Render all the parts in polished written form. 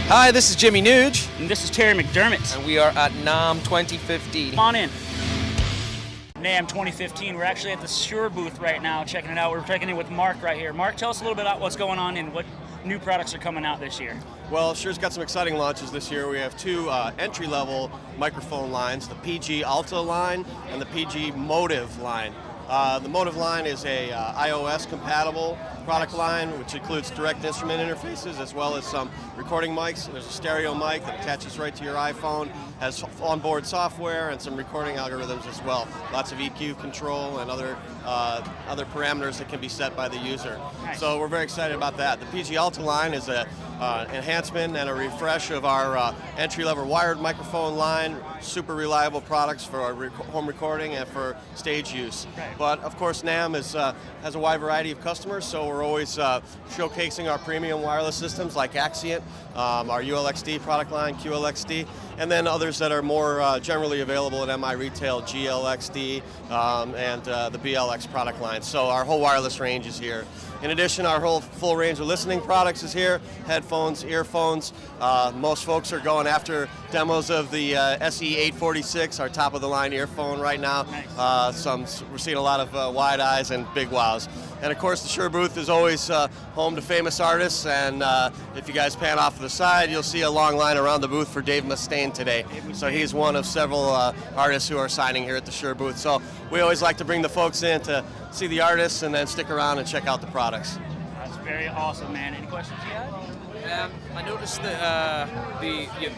Hi, this is Jimmy Nuge. And this is Terry McDermott. And we are at NAMM 2015. Come on in. NAMM 2015. We're actually at the Shure booth right now, checking it out. We're checking in with Mark right here. Mark, tell us a little bit about what's going on and what new products are coming out this year. Well, Shure's got some exciting launches this year. We have two entry-level microphone lines, the PG Alta line and the PG Motive line. The Motive line is a iOS-compatible product line, which includes direct instrument interfaces as well as some recording mics. There's a stereo mic that attaches right to your iPhone, has onboard software and some recording algorithms as well. Lots of EQ control and other parameters that can be set by the user. Nice. So we're very excited about that. The PG Alta line is an enhancement and a refresh of our entry-level wired microphone line. Super reliable products for our home recording and for stage use. Right. But of course, NAMM has a wide variety of customers, so we're always showcasing our premium wireless systems like Axient, our ULXD product line, QLXD, and then others that are more generally available at MI Retail, GLXD, and the BLX product line. So our whole wireless range is here. In addition, our whole full range of listening products is here, headphones, earphones. Most folks are going after demos of the SE846, our top-of-the-line earphone right now. Nice. We're seeing a lot of wide eyes and big wows. And of course, the Shure booth is always home to famous artists, and if you guys pan off to the side, you'll see a long line around the booth for Dave Mustaine today. So he's one of several artists who are signing here at the Shure booth. So we always like to bring the folks in to see the artists and then stick around and check out the products. That's very awesome, man. Any questions you had? I noticed that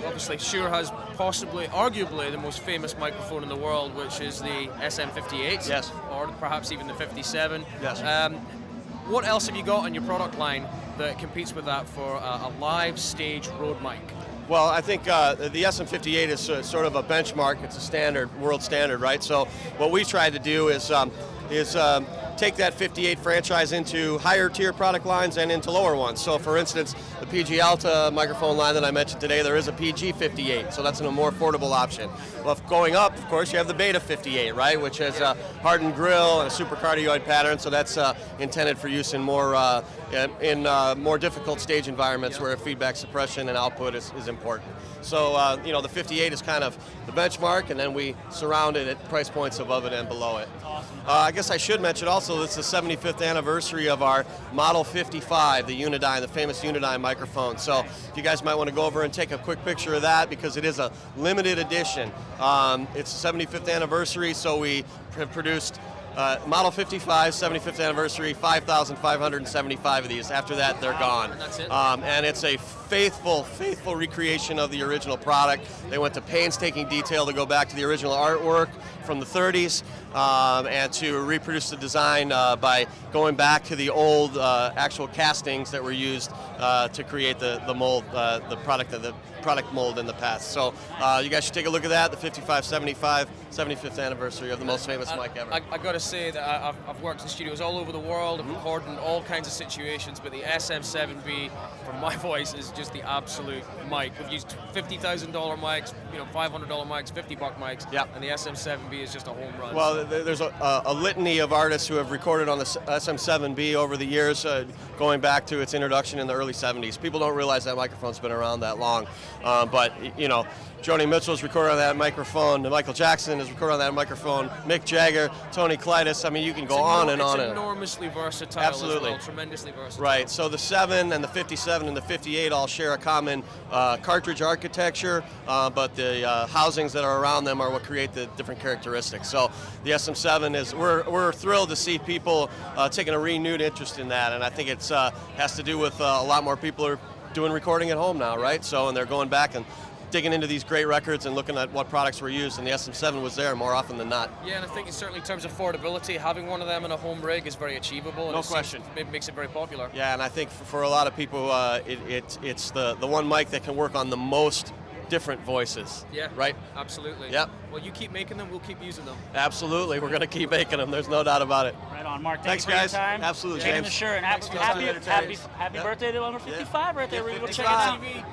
obviously Shure has possibly, arguably, the most famous microphone in the world, which is the SM58. Yes. Or perhaps even the 57. Yes. What else have you got on your product line that competes with that for a live stage Rode mic? Well, I think the SM58 is sort of a benchmark. It's a standard, world standard, right? So what we tried to do is take that 58 franchise into higher tier product lines and into lower ones. So for instance, the PG Alta microphone line that I mentioned today, there is a PG 58, so that's a more affordable option. Well, going up, of course, you have the Beta 58, right, which has a hardened grill and a super cardioid pattern, so that's intended for use in more difficult stage environments where feedback suppression and output is important. So, the 58 is kind of the benchmark, and then we surround it at price points above it and below it. Awesome. I guess I should mention also it's the 75th anniversary of our Model 55, the Unidyne, the famous Unidyne microphone. So if you guys might want to go over and take a quick picture of that because it is a limited edition. It's the 75th anniversary, so we have produced Model 55, 75th anniversary, 5,575 of these. After that, they're gone. That's it. And it's a faithful recreation of the original product. They went to painstaking detail to go back to the original artwork from the 30s and to reproduce the design by going back to the old actual castings that were used to create the mold, the product mold in the past. So you guys should take a look at that, the 5575 75th anniversary of the most famous mic ever. I got to say that I've worked in studios all over the world, I've recorded in all kinds of situations, but the SM7B, for my voice, is just the absolute mic. We've used $50,000 mics, $500 mics, $50 mics, Yep. and the SM7B is just a home run. Well, there's a litany of artists who have recorded on the SM7B over the years, going back to its introduction in the early 70s. People don't realize that microphone's been around that long, but Joni Mitchell's recorded on that microphone, Michael Jackson is recorded on that microphone, Mick Jagger, Tony Clitus. I mean, you can go on and on. It's enormously versatile. Absolutely. As well, tremendously versatile. Right, so the 7 and the 57 and the 58 all share a common cartridge architecture, but the housings that are around them are what create the different characteristics. So the SM7 is, we're thrilled to see people taking a renewed interest in that, and I think it's has to do with a lot more people are doing recording at home now, right? So, and they're going back and digging into these great records and looking at what products were used, and the SM7 was there more often than not. Yeah, and I think certainly in terms of affordability, having one of them in a home rig is very achievable. And No question. It makes it very popular. Yeah, and I think for a lot of people, it's the one mic that can work on the most different voices. Yeah. Right? Absolutely. Yep. Well, you keep making them, we'll keep using them. Absolutely. We're going to keep making them. There's no doubt about it. Right on, Mark. Thanks, Thank you guys. for your time. Absolutely, Taking James. the Shure, and happy Thanks, guys. birthday to number 55 right there. We're going to check 55. your TV.